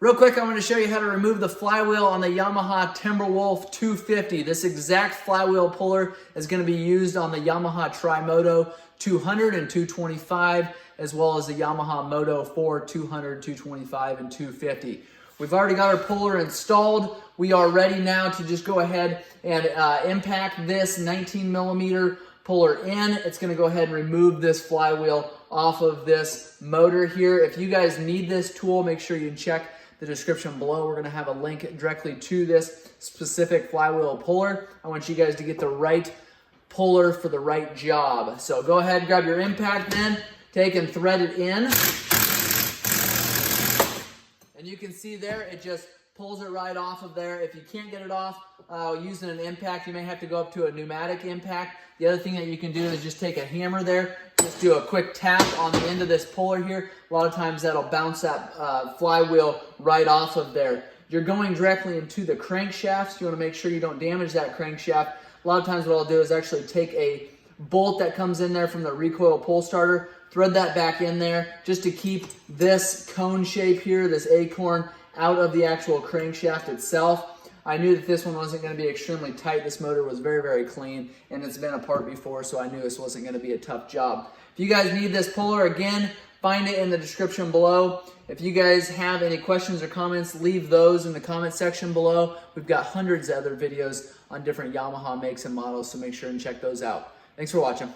Real quick, I'm going to show you how to remove the flywheel on the Yamaha Timberwolf 250. This exact flywheel puller is going to be used on the Yamaha Tri Moto 200 and 225, as well as the Yamaha Moto 4 200, 225, and 250. We've already got our puller installed. We are ready now to just go ahead and impact this 19 millimeter puller in. It's going to go ahead and remove this flywheel off of this motor here. If you guys need this tool, make sure you check the description below. We're going to have a link directly to this specific flywheel puller. I want you guys to get the right puller for the right job. So go ahead and grab your impact then, take and thread it in. And you can see there, it just pulls it right off of there. If you can't get it off using an impact, you may have to go up to a pneumatic impact. The other thing that you can do is just take a hammer there, just do a quick tap on the end of this puller here. A lot of times that'll bounce that flywheel right off of there. You're going directly into the crankshaft, so you want to make sure you don't damage that crankshaft. A lot of times what I'll do is actually take a bolt that comes in there from the recoil pull starter, thread that back in there just to keep this cone shape here, this acorn, out of the actual crankshaft itself. I knew that this one wasn't going to be extremely tight. This motor was very, very clean, and it's been apart before, so I knew this wasn't going to be a tough job. If you guys need this puller, again, find it in the description below. If you guys have any questions or comments, leave those in the comment section below. We've got hundreds of other videos on different Yamaha makes and models, so make sure and check those out. Thanks for watching.